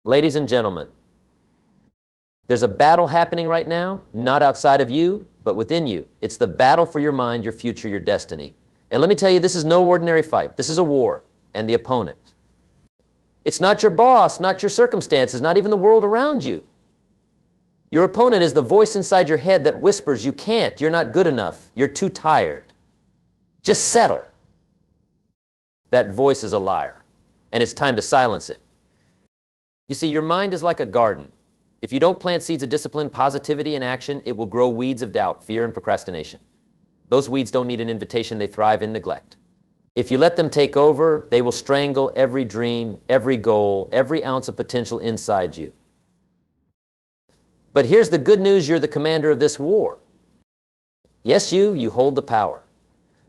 Ladies and gentlemen, there's a battle happening right now, not outside of you, but within you. It's the battle for your mind, your future, your destiny. And let me tell you, this is no ordinary fight. This is a war, and the opponent. It's not your boss, not your circumstances, not even the world around you. Your opponent is the voice inside your head that whispers, you can't, you're not good enough, you're too tired. Just settle. That voice is a liar, and it's time to silence it. You see, your mind is like a garden. If you don't plant seeds of discipline, positivity, and action, it will grow weeds of doubt, fear, and procrastination. Those weeds don't need an invitation, they thrive in neglect. If you let them take over, they will strangle every dream, every goal, every ounce of potential inside you. But here's the good news, you're the commander of this war. Yes, you hold the power.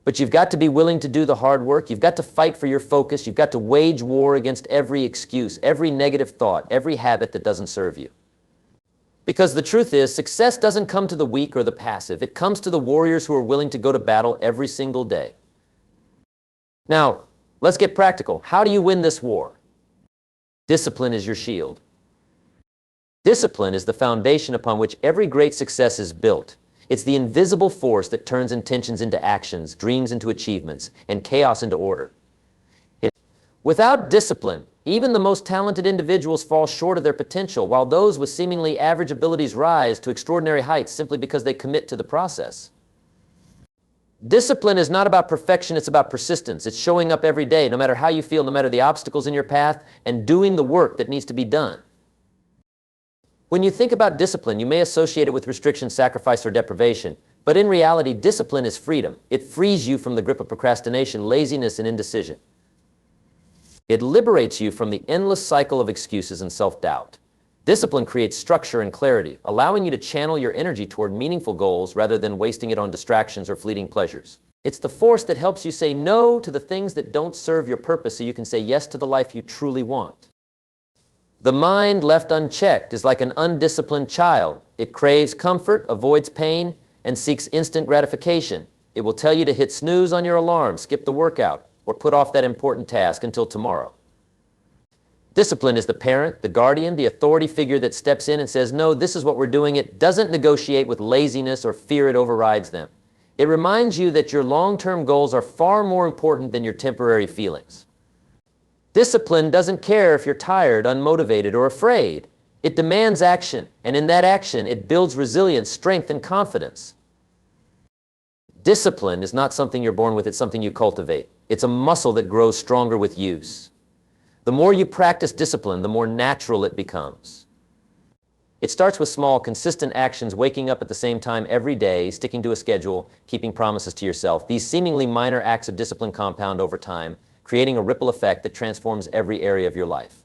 But you've got to be willing to do the hard work. You've got to fight for your focus. You've got to wage war against every excuse, every negative thought, every habit that doesn't serve you. Because the truth is, success doesn't come to the weak or the passive. It comes to the warriors who are willing to go to battle every single day. Now, let's get practical. How do you win this war? Discipline is your shield. Discipline is the foundation upon which every great success is built. It's the invisible force that turns intentions into actions, dreams into achievements, and chaos into order. Without discipline, even the most talented individuals fall short of their potential, while those with seemingly average abilities rise to extraordinary heights simply because they commit to the process. Discipline is not about perfection, it's about persistence. It's showing up every day, no matter how you feel, no matter the obstacles in your path, and doing the work that needs to be done. When you think about discipline, you may associate it with restriction, sacrifice, or deprivation. But in reality, discipline is freedom. It frees you from the grip of procrastination, laziness, and indecision. It liberates you from the endless cycle of excuses and self-doubt. Discipline creates structure and clarity, allowing you to channel your energy toward meaningful goals rather than wasting it on distractions or fleeting pleasures. It's the force that helps you say no to the things that don't serve your purpose so you can say yes to the life you truly want. The mind left unchecked is like an undisciplined child. It craves comfort, avoids pain, and seeks instant gratification. It will tell you to hit snooze on your alarm, skip the workout, or put off that important task until tomorrow. Discipline is the parent, the guardian, the authority figure that steps in and says, no, this is what we're doing. It doesn't negotiate with laziness or fear it overrides them. It reminds you that your long-term goals are far more important than your temporary feelings. Discipline doesn't care if you're tired, unmotivated, or afraid. It demands action, and in that action, it builds resilience, strength, and confidence. Discipline is not something you're born with, it's something you cultivate. It's a muscle that grows stronger with use. The more you practice discipline, the more natural it becomes. It starts with small, consistent actions, waking up at the same time every day, sticking to a schedule, keeping promises to yourself. These seemingly minor acts of discipline compound over time, creating a ripple effect that transforms every area of your life.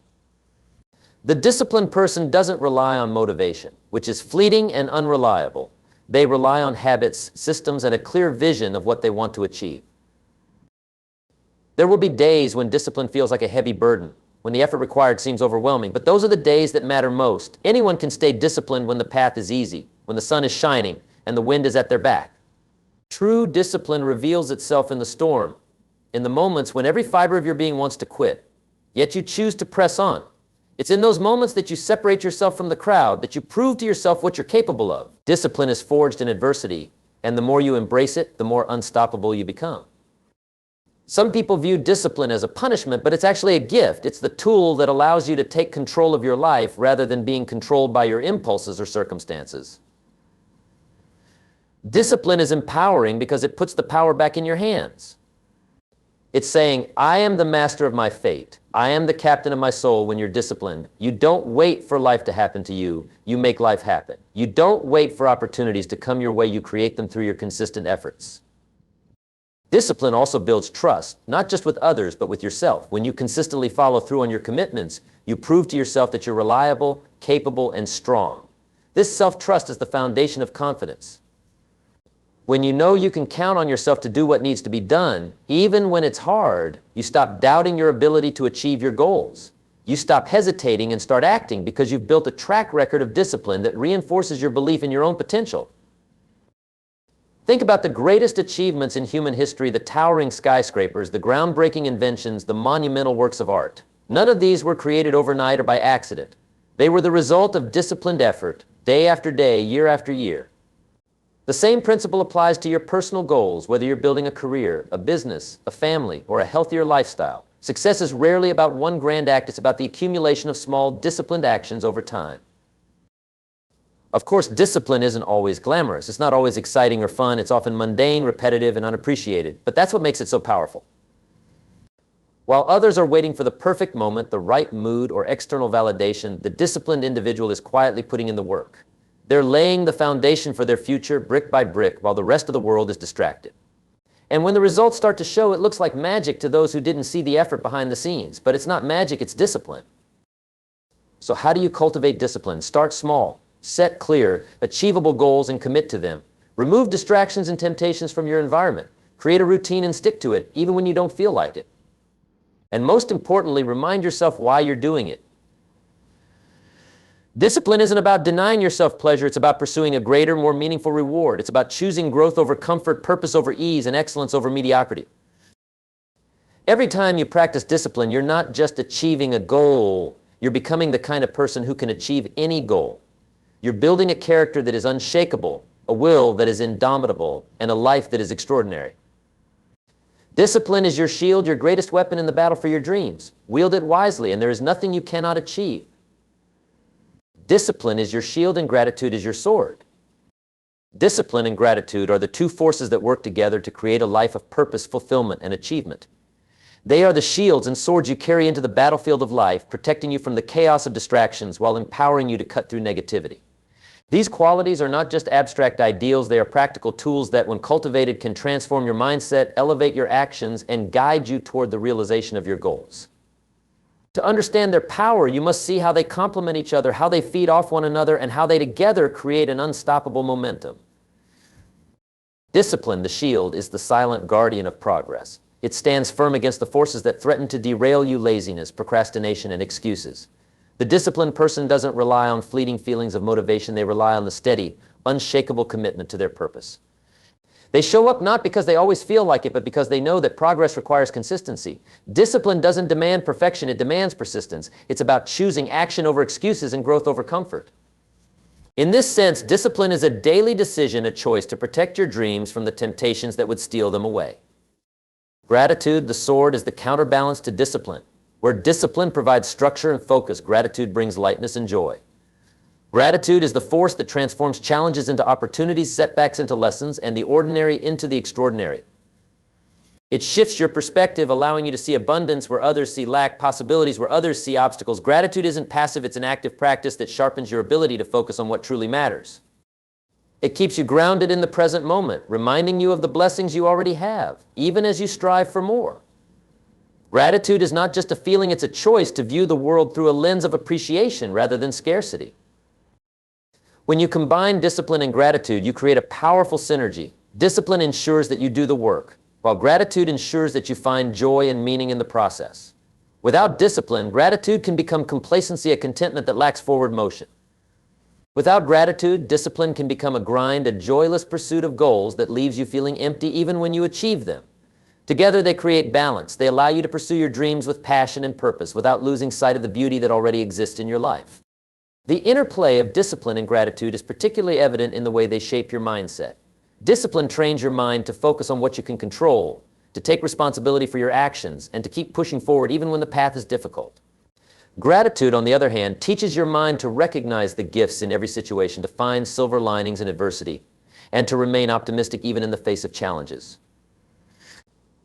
The disciplined person doesn't rely on motivation, which is fleeting and unreliable. They rely on habits, systems, and a clear vision of what they want to achieve. There will be days when discipline feels like a heavy burden, when the effort required seems overwhelming, but those are the days that matter most. Anyone can stay disciplined when the path is easy, when the sun is shining, and the wind is at their back. True discipline reveals itself in the storm, in the moments when every fiber of your being wants to quit, yet you choose to press on. It's in those moments that you separate yourself from the crowd, that you prove to yourself what you're capable of. Discipline is forged in adversity, and the more you embrace it, the more unstoppable you become. Some people view discipline as a punishment, but it's actually a gift. It's the tool that allows you to take control of your life rather than being controlled by your impulses or circumstances. Discipline is empowering because it puts the power back in your hands. It's saying, I am the master of my fate. I am the captain of my soul when you're disciplined. You don't wait for life to happen to you. You make life happen. You don't wait for opportunities to come your way. You create them through your consistent efforts. Discipline also builds trust, not just with others, but with yourself. When you consistently follow through on your commitments, you prove to yourself that you're reliable, capable, and strong. This self-trust is the foundation of confidence. When you know you can count on yourself to do what needs to be done, even when it's hard, you stop doubting your ability to achieve your goals. You stop hesitating and start acting because you've built a track record of discipline that reinforces your belief in your own potential. Think about the greatest achievements in human history, the towering skyscrapers, the groundbreaking inventions, the monumental works of art. None of these were created overnight or by accident. They were the result of disciplined effort, day after day, year after year. The same principle applies to your personal goals, whether you're building a career, a business, a family, or a healthier lifestyle. Success is rarely about one grand act, it's about the accumulation of small, disciplined actions over time. Of course, discipline isn't always glamorous. It's not always exciting or fun. It's often mundane, repetitive, and unappreciated. But that's what makes it so powerful. While others are waiting for the perfect moment, the right mood, or external validation, the disciplined individual is quietly putting in the work. They're laying the foundation for their future brick by brick while the rest of the world is distracted. And when the results start to show, it looks like magic to those who didn't see the effort behind the scenes. But it's not magic, it's discipline. So how do you cultivate discipline? Start small. Set clear, achievable goals and commit to them. Remove distractions and temptations from your environment. Create a routine and stick to it, even when you don't feel like it. And most importantly, remind yourself why you're doing it. Discipline isn't about denying yourself pleasure. It's about pursuing a greater, more meaningful reward. It's about choosing growth over comfort, purpose over ease, and excellence over mediocrity. Every time you practice discipline, you're not just achieving a goal. You're becoming the kind of person who can achieve any goal. You're building a character that is unshakable, a will that is indomitable, and a life that is extraordinary. Discipline is your shield, your greatest weapon in the battle for your dreams. Wield it wisely, and there is nothing you cannot achieve. Discipline is your shield and gratitude is your sword. Discipline and gratitude are the two forces that work together to create a life of purpose, fulfillment, and achievement. They are the shields and swords you carry into the battlefield of life, protecting you from the chaos of distractions while empowering you to cut through negativity. These qualities are not just abstract ideals, they are practical tools that, when cultivated, can transform your mindset, elevate your actions, and guide you toward the realization of your goals. To understand their power, you must see how they complement each other, how they feed off one another, and how they together create an unstoppable momentum. Discipline, the shield, is the silent guardian of progress. It stands firm against the forces that threaten to derail you: laziness, procrastination, and excuses. The disciplined person doesn't rely on fleeting feelings of motivation. They rely on the steady, unshakable commitment to their purpose. They show up not because they always feel like it, but because they know that progress requires consistency. Discipline doesn't demand perfection, it demands persistence. It's about choosing action over excuses and growth over comfort. In this sense, discipline is a daily decision, a choice to protect your dreams from the temptations that would steal them away. Gratitude, the sword, is the counterbalance to discipline. Where discipline provides structure and focus, gratitude brings lightness and joy. Gratitude is the force that transforms challenges into opportunities, setbacks into lessons, and the ordinary into the extraordinary. It shifts your perspective, allowing you to see abundance where others see lack, possibilities where others see obstacles. Gratitude isn't passive, it's an active practice that sharpens your ability to focus on what truly matters. It keeps you grounded in the present moment, reminding you of the blessings you already have, even as you strive for more. Gratitude is not just a feeling, it's a choice to view the world through a lens of appreciation rather than scarcity. When you combine discipline and gratitude, you create a powerful synergy. Discipline ensures that you do the work, while gratitude ensures that you find joy and meaning in the process. Without discipline, gratitude can become complacency, a contentment that lacks forward motion. Without gratitude, discipline can become a grind, a joyless pursuit of goals that leaves you feeling empty even when you achieve them. Together, they create balance. They allow you to pursue your dreams with passion and purpose without losing sight of the beauty that already exists in your life. The interplay of discipline and gratitude is particularly evident in the way they shape your mindset. Discipline trains your mind to focus on what you can control, to take responsibility for your actions, and to keep pushing forward even when the path is difficult. Gratitude, on the other hand, teaches your mind to recognize the gifts in every situation, to find silver linings in adversity, and to remain optimistic even in the face of challenges.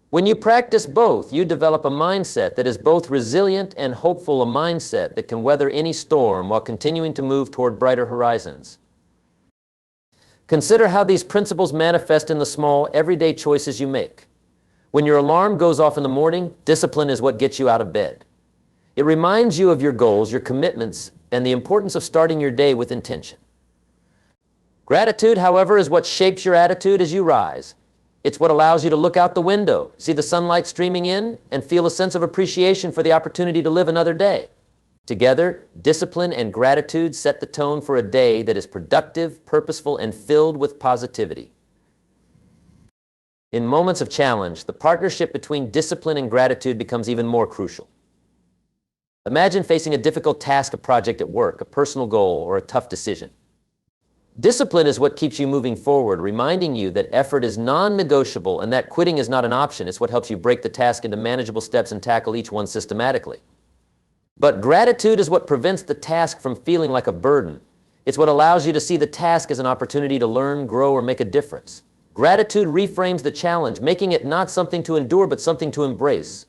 When you practice both, you develop a mindset that is both resilient and hopeful, a mindset that can weather any storm while continuing to move toward brighter horizons. Consider how these principles manifest in the small, everyday choices you make. When your alarm goes off in the morning, discipline is what gets you out of bed. It reminds you of your goals, your commitments, and the importance of starting your day with intention. Gratitude, however, is what shapes your attitude as you rise. It's what allows you to look out the window, see the sunlight streaming in, and feel a sense of appreciation for the opportunity to live another day. Together, discipline and gratitude set the tone for a day that is productive, purposeful, and filled with positivity. In moments of challenge, the partnership between discipline and gratitude becomes even more crucial. Imagine facing a difficult task, a project at work, a personal goal, or a tough decision. Discipline is what keeps you moving forward, reminding you that effort is non-negotiable and that quitting is not an option. It's what helps you break the task into manageable steps and tackle each one systematically. But gratitude is what prevents the task from feeling like a burden. It's what allows you to see the task as an opportunity to learn, grow, or make a difference. Gratitude reframes the challenge, making it not something to endure, but something to embrace.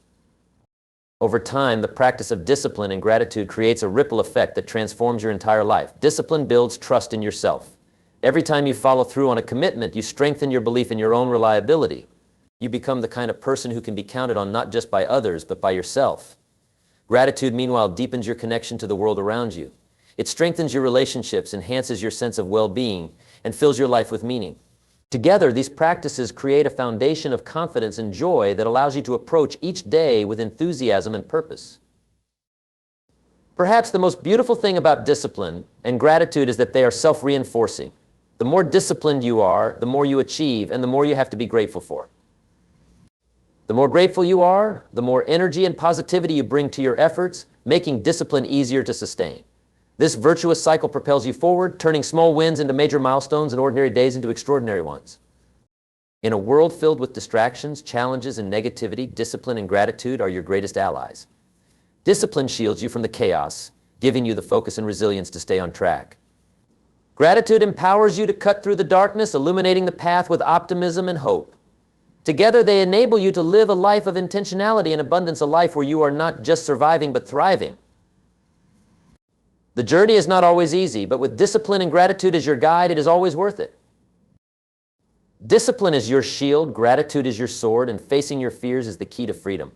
Over time, the practice of discipline and gratitude creates a ripple effect that transforms your entire life. Discipline builds trust in yourself. Every time you follow through on a commitment, you strengthen your belief in your own reliability. You become the kind of person who can be counted on not just by others, but by yourself. Gratitude, meanwhile, deepens your connection to the world around you. It strengthens your relationships, enhances your sense of well-being, and fills your life with meaning. Together, these practices create a foundation of confidence and joy that allows you to approach each day with enthusiasm and purpose. Perhaps the most beautiful thing about discipline and gratitude is that they are self-reinforcing. The more disciplined you are, the more you achieve, and the more you have to be grateful for. The more grateful you are, the more energy and positivity you bring to your efforts, making discipline easier to sustain. This virtuous cycle propels you forward, turning small wins into major milestones and ordinary days into extraordinary ones. In a world filled with distractions, challenges, and negativity, discipline and gratitude are your greatest allies. Discipline shields you from the chaos, giving you the focus and resilience to stay on track. Gratitude empowers you to cut through the darkness, illuminating the path with optimism and hope. Together, they enable you to live a life of intentionality and abundance, a life where you are not just surviving, but thriving. The journey is not always easy, but with discipline and gratitude as your guide, it is always worth it. Discipline is your shield, gratitude is your sword, and facing your fears is the key to freedom.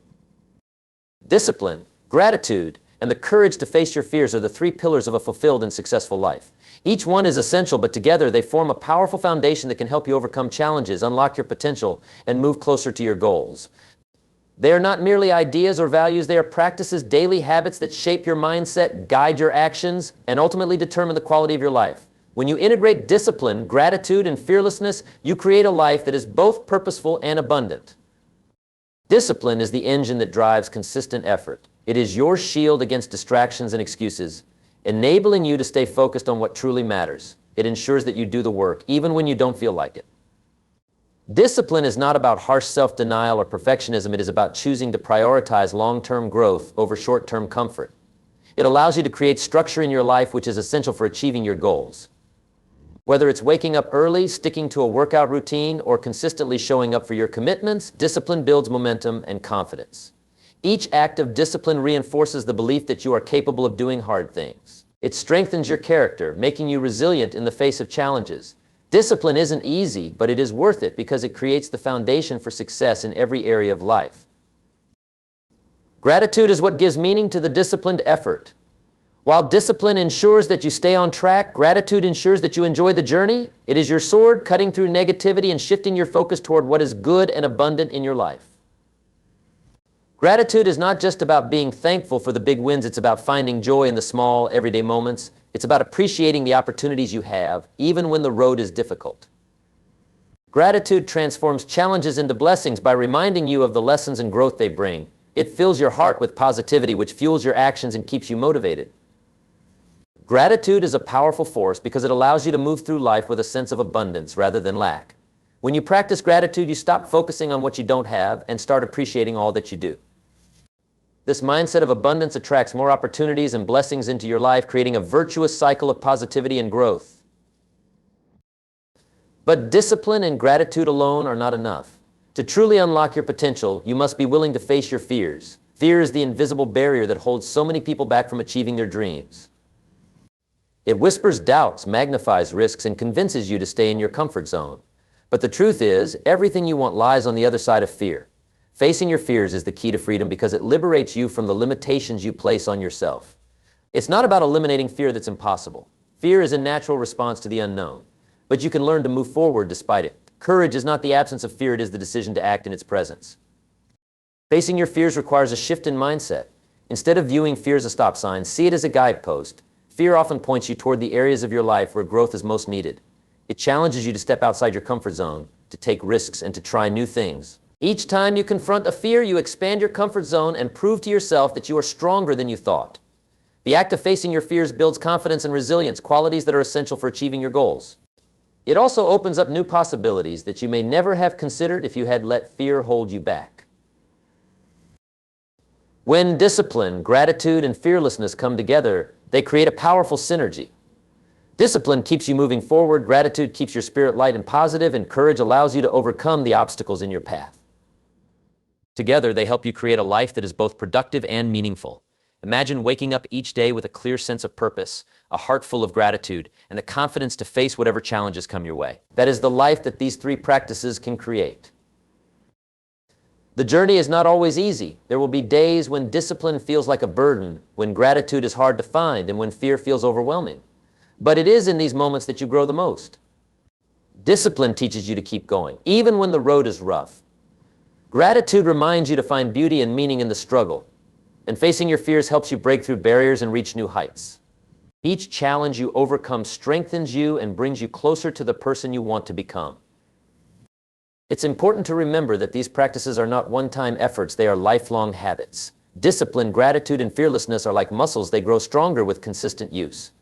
Discipline, gratitude, and the courage to face your fears are the three pillars of a fulfilled and successful life. Each one is essential, but together they form a powerful foundation that can help you overcome challenges, unlock your potential, and move closer to your goals. They are not merely ideas or values, they are practices, daily habits that shape your mindset, guide your actions, and ultimately determine the quality of your life. When you integrate discipline, gratitude, and fearlessness, you create a life that is both purposeful and abundant. Discipline is the engine that drives consistent effort. It is your shield against distractions and excuses, enabling you to stay focused on what truly matters. It ensures that you do the work, even when you don't feel like it. Discipline is not about harsh self-denial or perfectionism. It is about choosing to prioritize long-term growth over short-term comfort. It allows you to create structure in your life, which is essential for achieving your goals. Whether it's waking up early, sticking to a workout routine, or consistently showing up for your commitments, discipline builds momentum and confidence. Each act of discipline reinforces the belief that you are capable of doing hard things. It strengthens your character, making you resilient in the face of challenges. Discipline isn't easy, but it is worth it because it creates the foundation for success in every area of life. Gratitude is what gives meaning to the disciplined effort. While discipline ensures that you stay on track, gratitude ensures that you enjoy the journey. It is your sword cutting through negativity and shifting your focus toward what is good and abundant in your life. Gratitude is not just about being thankful for the big wins, it's about finding joy in the small, everyday moments. It's about appreciating the opportunities you have, even when the road is difficult. Gratitude transforms challenges into blessings by reminding you of the lessons and growth they bring. It fills your heart with positivity, which fuels your actions and keeps you motivated. Gratitude is a powerful force because it allows you to move through life with a sense of abundance rather than lack. When you practice gratitude, you stop focusing on what you don't have and start appreciating all that you do. This mindset of abundance attracts more opportunities and blessings into your life, creating a virtuous cycle of positivity and growth. But discipline and gratitude alone are not enough. To truly unlock your potential, you must be willing to face your fears. Fear is the invisible barrier that holds so many people back from achieving their dreams. It whispers doubts, magnifies risks, and convinces you to stay in your comfort zone. But the truth is, everything you want lies on the other side of fear. Facing your fears is the key to freedom because it liberates you from the limitations you place on yourself. It's not about eliminating fear that's impossible. Fear is a natural response to the unknown, but you can learn to move forward despite it. Courage is not the absence of fear, it is the decision to act in its presence. Facing your fears requires a shift in mindset. Instead of viewing fear as a stop sign, see it as a guidepost. Fear often points you toward the areas of your life where growth is most needed. It challenges you to step outside your comfort zone, to take risks, and to try new things. Each time you confront a fear, you expand your comfort zone and prove to yourself that you are stronger than you thought. The act of facing your fears builds confidence and resilience, qualities that are essential for achieving your goals. It also opens up new possibilities that you may never have considered if you had let fear hold you back. When discipline, gratitude, and fearlessness come together, they create a powerful synergy. Discipline keeps you moving forward, gratitude keeps your spirit light and positive, and courage allows you to overcome the obstacles in your path. Together, they help you create a life that is both productive and meaningful. Imagine waking up each day with a clear sense of purpose, a heart full of gratitude, and the confidence to face whatever challenges come your way. That is the life that these three practices can create. The journey is not always easy. There will be days when discipline feels like a burden, when gratitude is hard to find, and when fear feels overwhelming. But it is in these moments that you grow the most. Discipline teaches you to keep going, even when the road is rough. Gratitude reminds you to find beauty and meaning in the struggle. And facing your fears helps you break through barriers and reach new heights. Each challenge you overcome strengthens you and brings you closer to the person you want to become. It's important to remember that these practices are not one-time efforts, they are lifelong habits. Discipline, gratitude, and fearlessness are like muscles, they grow stronger with consistent use.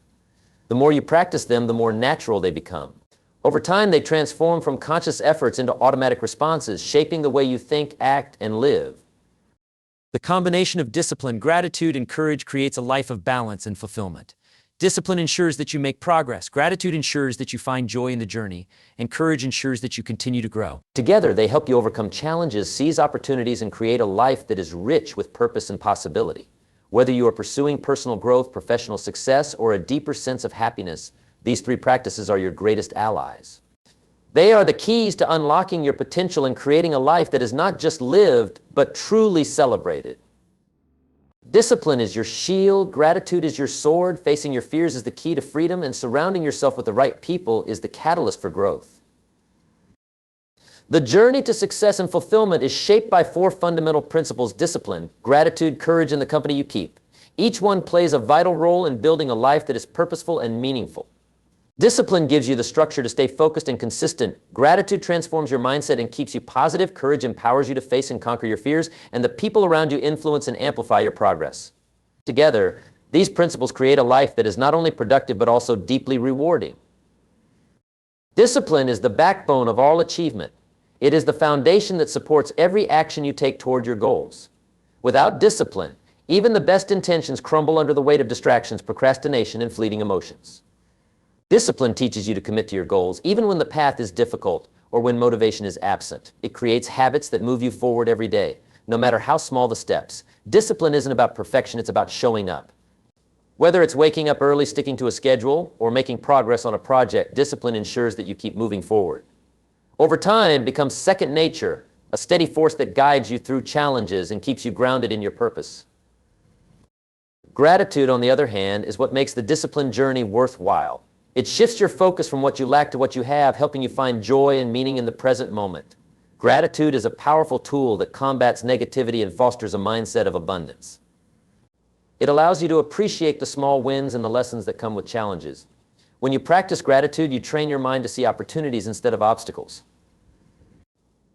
The more you practice them, the more natural they become. Over time, they transform from conscious efforts into automatic responses, shaping the way you think, act, and live. The combination of discipline, gratitude, and courage creates a life of balance and fulfillment. Discipline ensures that you make progress, gratitude ensures that you find joy in the journey, and courage ensures that you continue to grow. Together, they help you overcome challenges, seize opportunities, and create a life that is rich with purpose and possibility. Whether you are pursuing personal growth, professional success, or a deeper sense of happiness, these three practices are your greatest allies. They are the keys to unlocking your potential and creating a life that is not just lived, but truly celebrated. Discipline is your shield, gratitude is your sword, facing your fears is the key to freedom, and surrounding yourself with the right people is the catalyst for growth. The journey to success and fulfillment is shaped by four fundamental principles: discipline, gratitude, courage, and the company you keep. Each one plays a vital role in building a life that is purposeful and meaningful. Discipline gives you the structure to stay focused and consistent. Gratitude transforms your mindset and keeps you positive. Courage empowers you to face and conquer your fears, and the people around you influence and amplify your progress. Together, these principles create a life that is not only productive but also deeply rewarding. Discipline is the backbone of all achievement. It is the foundation that supports every action you take toward your goals. Without discipline, even the best intentions crumble under the weight of distractions, procrastination, and fleeting emotions. Discipline teaches you to commit to your goals, even when the path is difficult or when motivation is absent. It creates habits that move you forward every day, no matter how small the steps. Discipline isn't about perfection, it's about showing up. Whether it's waking up early, sticking to a schedule, or making progress on a project, discipline ensures that you keep moving forward. Over time, it becomes second nature, a steady force that guides you through challenges and keeps you grounded in your purpose. Gratitude, on the other hand, is what makes the discipline journey worthwhile. It shifts your focus from what you lack to what you have, helping you find joy and meaning in the present moment. Gratitude is a powerful tool that combats negativity and fosters a mindset of abundance. It allows you to appreciate the small wins and the lessons that come with challenges. When you practice gratitude, you train your mind to see opportunities instead of obstacles.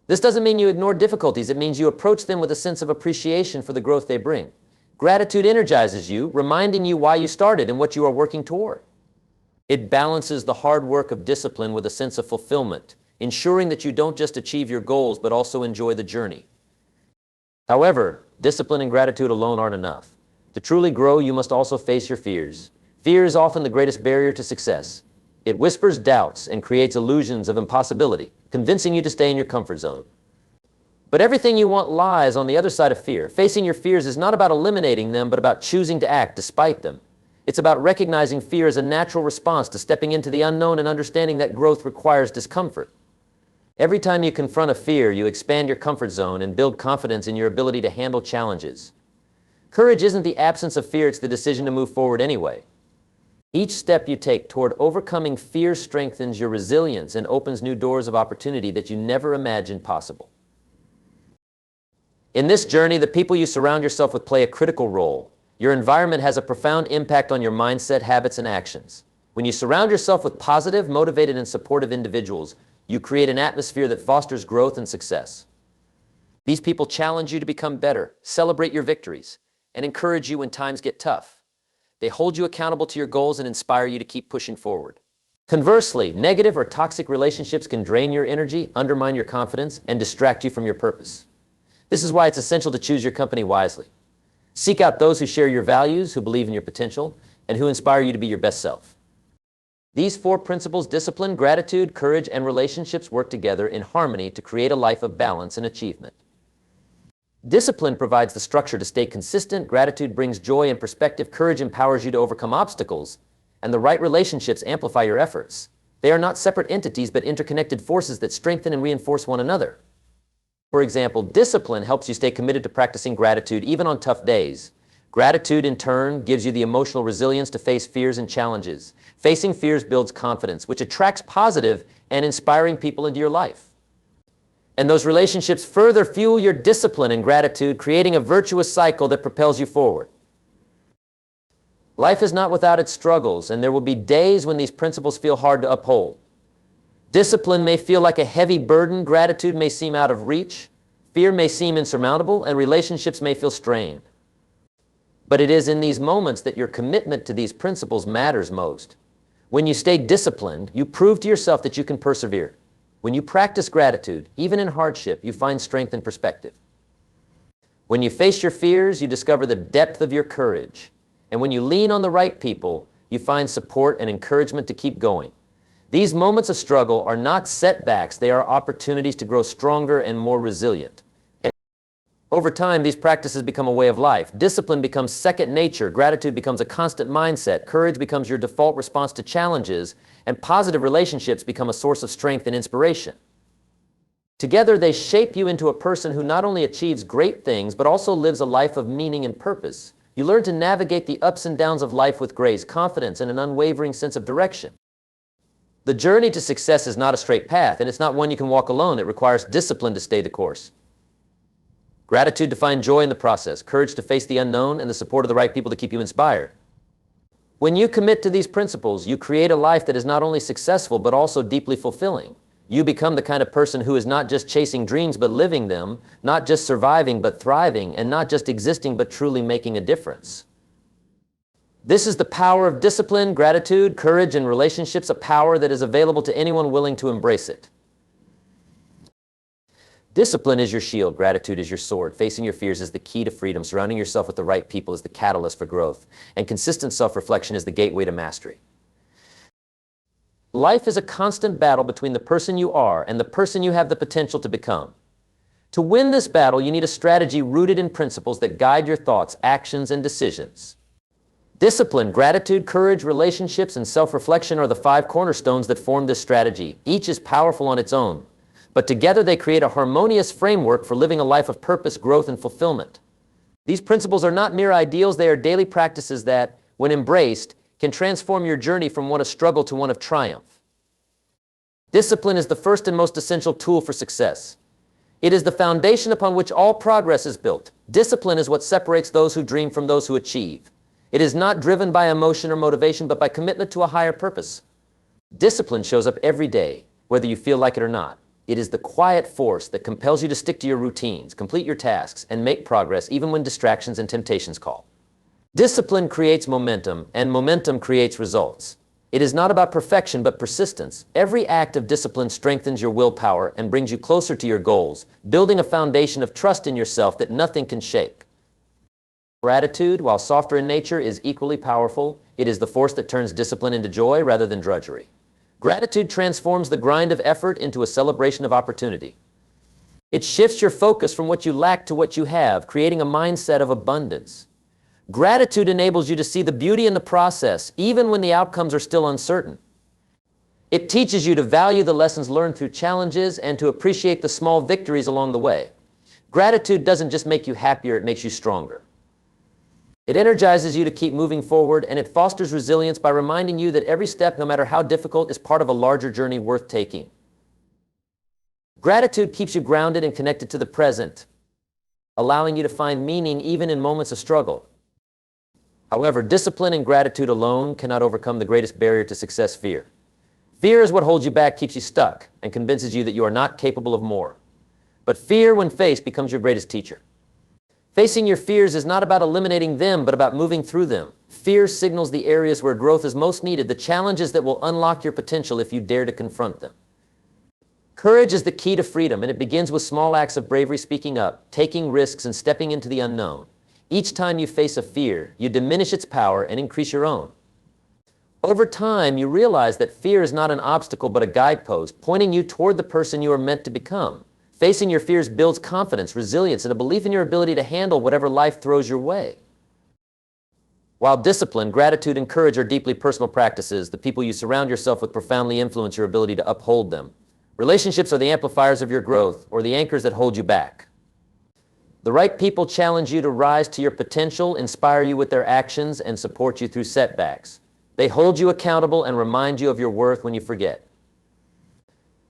This doesn't mean you ignore difficulties, it means you approach them with a sense of appreciation for the growth they bring. Gratitude energizes you, reminding you why you started and what you are working toward. It balances the hard work of discipline with a sense of fulfillment, ensuring that you don't just achieve your goals, but also enjoy the journey. However, discipline and gratitude alone aren't enough. To truly grow, you must also face your fears. Fear is often the greatest barrier to success. It whispers doubts and creates illusions of impossibility, convincing you to stay in your comfort zone. But everything you want lies on the other side of fear. Facing your fears is not about eliminating them, but about choosing to act despite them. It's about recognizing fear as a natural response to stepping into the unknown and understanding that growth requires discomfort. Every time you confront a fear, you expand your comfort zone and build confidence in your ability to handle challenges. Courage isn't the absence of fear, it's the decision to move forward anyway. Each step you take toward overcoming fear strengthens your resilience and opens new doors of opportunity that you never imagined possible. In this journey, the people you surround yourself with play a critical role. Your environment has a profound impact on your mindset, habits, and actions. When you surround yourself with positive, motivated, and supportive individuals, you create an atmosphere that fosters growth and success. These people challenge you to become better, celebrate your victories, and encourage you when times get tough. They hold you accountable to your goals and inspire you to keep pushing forward. Conversely, negative or toxic relationships can drain your energy, undermine your confidence, and distract you from your purpose. This is why it's essential to choose your company wisely. Seek out those who share your values, who believe in your potential, and who inspire you to be your best self. These 4 principles, discipline, gratitude, courage, and relationships, work together in harmony to create a life of balance and achievement. Discipline provides the structure to stay consistent, gratitude brings joy and perspective, courage empowers you to overcome obstacles, and the right relationships amplify your efforts. They are not separate entities but interconnected forces that strengthen and reinforce one another. For example, discipline helps you stay committed to practicing gratitude even on tough days. Gratitude, in turn, gives you the emotional resilience to face fears and challenges. Facing fears builds confidence, which attracts positive and inspiring people into your life. And those relationships further fuel your discipline and gratitude, creating a virtuous cycle that propels you forward. Life is not without its struggles, and there will be days when these principles feel hard to uphold. Discipline may feel like a heavy burden, gratitude may seem out of reach, fear may seem insurmountable, and relationships may feel strained. But it is in these moments that your commitment to these principles matters most. When you stay disciplined, you prove to yourself that you can persevere. When you practice gratitude, even in hardship, you find strength and perspective. When you face your fears, you discover the depth of your courage. And when you lean on the right people, you find support and encouragement to keep going. These moments of struggle are not setbacks, they are opportunities to grow stronger and more resilient. Over time, these practices become a way of life. Discipline becomes second nature, gratitude becomes a constant mindset, courage becomes your default response to challenges, and positive relationships become a source of strength and inspiration. Together, they shape you into a person who not only achieves great things, but also lives a life of meaning and purpose. You learn to navigate the ups and downs of life with grace, confidence, and an unwavering sense of direction. The journey to success is not a straight path, and it's not one you can walk alone. It requires discipline to stay the course. Gratitude to find joy in the process, courage to face the unknown, and the support of the right people to keep you inspired. When you commit to these principles, you create a life that is not only successful, but also deeply fulfilling. You become the kind of person who is not just chasing dreams, but living them, not just surviving, but thriving, and not just existing, but truly making a difference. This is the power of discipline, gratitude, courage, and relationships, a power that is available to anyone willing to embrace it. Discipline is your shield, gratitude is your sword. Facing your fears is the key to freedom. Surrounding yourself with the right people is the catalyst for growth. And consistent self-reflection is the gateway to mastery. Life is a constant battle between the person you are and the person you have the potential to become. To win this battle, you need a strategy rooted in principles that guide your thoughts, actions, and decisions. Discipline, gratitude, courage, relationships, and self-reflection are the 5 cornerstones that form this strategy. Each is powerful on its own, but together they create a harmonious framework for living a life of purpose, growth, and fulfillment. These principles are not mere ideals, they are daily practices that, when embraced, can transform your journey from one of struggle to one of triumph. Discipline is the first and most essential tool for success. It is the foundation upon which all progress is built. Discipline is what separates those who dream from those who achieve. It is not driven by emotion or motivation, but by commitment to a higher purpose. Discipline shows up every day, whether you feel like it or not. It is the quiet force that compels you to stick to your routines, complete your tasks, and make progress even when distractions and temptations call. Discipline creates momentum, and momentum creates results. It is not about perfection, but persistence. Every act of discipline strengthens your willpower and brings you closer to your goals, building a foundation of trust in yourself that nothing can shake. Gratitude, while softer in nature, is equally powerful. It is the force that turns discipline into joy rather than drudgery. Gratitude transforms the grind of effort into a celebration of opportunity. It shifts your focus from what you lack to what you have, creating a mindset of abundance. Gratitude enables you to see the beauty in the process, even when the outcomes are still uncertain. It teaches you to value the lessons learned through challenges and to appreciate the small victories along the way. Gratitude doesn't just make you happier, it makes you stronger. It energizes you to keep moving forward, and it fosters resilience by reminding you that every step, no matter how difficult, is part of a larger journey worth taking. Gratitude keeps you grounded and connected to the present, allowing you to find meaning even in moments of struggle. However, discipline and gratitude alone cannot overcome the greatest barrier to success, fear. Fear is what holds you back, keeps you stuck, and convinces you that you are not capable of more. But fear, when faced, becomes your greatest teacher. Facing your fears is not about eliminating them, but about moving through them. Fear signals the areas where growth is most needed, the challenges that will unlock your potential if you dare to confront them. Courage is the key to freedom, and it begins with small acts of bravery, speaking up, taking risks, and stepping into the unknown. Each time you face a fear, you diminish its power and increase your own. Over time, you realize that fear is not an obstacle but a guidepost, pointing you toward the person you are meant to become. Facing your fears builds confidence, resilience, and a belief in your ability to handle whatever life throws your way. While discipline, gratitude, and courage are deeply personal practices, the people you surround yourself with profoundly influence your ability to uphold them. Relationships are the amplifiers of your growth, or the anchors that hold you back. The right people challenge you to rise to your potential, inspire you with their actions, and support you through setbacks. They hold you accountable and remind you of your worth when you forget.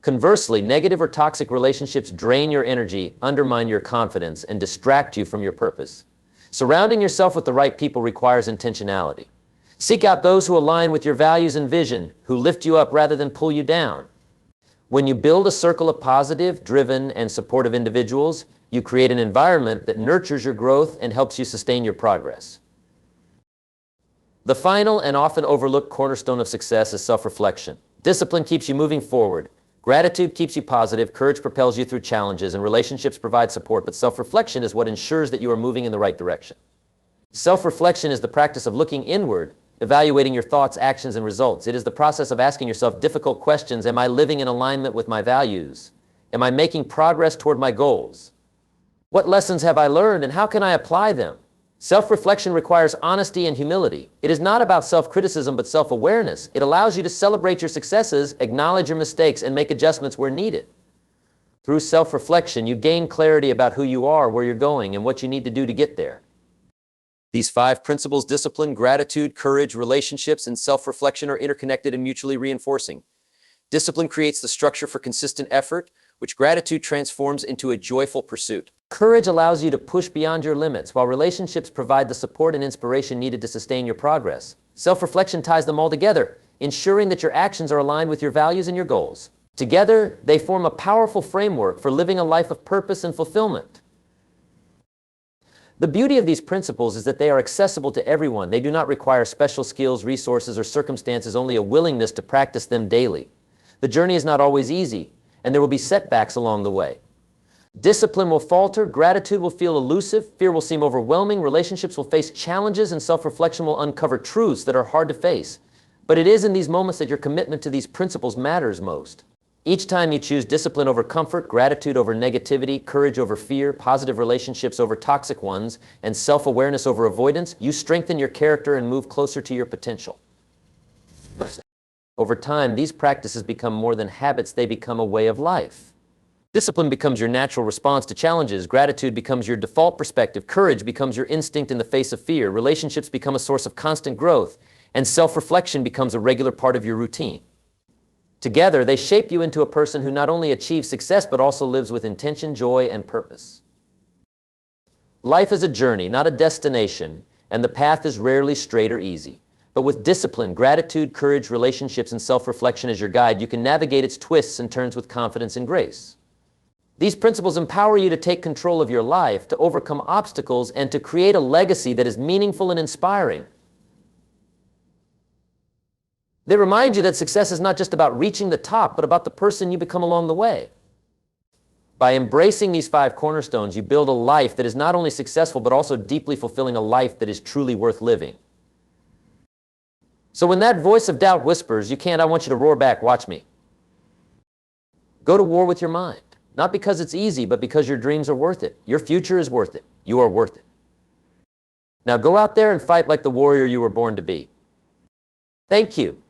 Conversely, negative or toxic relationships drain your energy, undermine your confidence, and distract you from your purpose. Surrounding yourself with the right people requires intentionality. Seek out those who align with your values and vision, who lift you up rather than pull you down. When you build a circle of positive, driven, and supportive individuals, you create an environment that nurtures your growth and helps you sustain your progress. The final and often overlooked cornerstone of success is self-reflection. Discipline keeps you moving forward. Gratitude keeps you positive, courage propels you through challenges, and relationships provide support, but self-reflection is what ensures that you are moving in the right direction. Self-reflection is the practice of looking inward, evaluating your thoughts, actions, and results. It is the process of asking yourself difficult questions. Am I living in alignment with my values? Am I making progress toward my goals? What lessons have I learned, and how can I apply them? Self-reflection requires honesty and humility. It is not about self-criticism but self-awareness. It allows you to celebrate your successes, acknowledge your mistakes, and make adjustments where needed. Through self-reflection, you gain clarity about who you are, where you're going, and what you need to do to get there. These 5 principles, discipline, gratitude, courage, relationships, and self-reflection, are interconnected and mutually reinforcing. Discipline creates the structure for consistent effort, which gratitude transforms into a joyful pursuit. Courage allows you to push beyond your limits, while relationships provide the support and inspiration needed to sustain your progress. Self-reflection ties them all together, ensuring that your actions are aligned with your values and your goals. Together, they form a powerful framework for living a life of purpose and fulfillment. The beauty of these principles is that they are accessible to everyone. They do not require special skills, resources, or circumstances, only a willingness to practice them daily. The journey is not always easy, and there will be setbacks along the way. Discipline will falter, gratitude will feel elusive, fear will seem overwhelming, relationships will face challenges, and self-reflection will uncover truths that are hard to face. But it is in these moments that your commitment to these principles matters most. Each time you choose discipline over comfort, gratitude over negativity, courage over fear, positive relationships over toxic ones, and self-awareness over avoidance, you strengthen your character and move closer to your potential. Over time, these practices become more than habits, they become a way of life. Discipline becomes your natural response to challenges, gratitude becomes your default perspective, courage becomes your instinct in the face of fear, relationships become a source of constant growth, and self-reflection becomes a regular part of your routine. Together, they shape you into a person who not only achieves success but also lives with intention, joy, and purpose. Life is a journey, not a destination, and the path is rarely straight or easy. But with discipline, gratitude, courage, relationships, and self-reflection as your guide, you can navigate its twists and turns with confidence and grace. These principles empower you to take control of your life, to overcome obstacles, and to create a legacy that is meaningful and inspiring. They remind you that success is not just about reaching the top, but about the person you become along the way. By embracing these 5 cornerstones, you build a life that is not only successful, but also deeply fulfilling, a life that is truly worth living. So when that voice of doubt whispers, "You can't," I want you to roar back, "Watch me." Go to war with your mind. Not because it's easy, but because your dreams are worth it. Your future is worth it. You are worth it. Now go out there and fight like the warrior you were born to be. Thank you.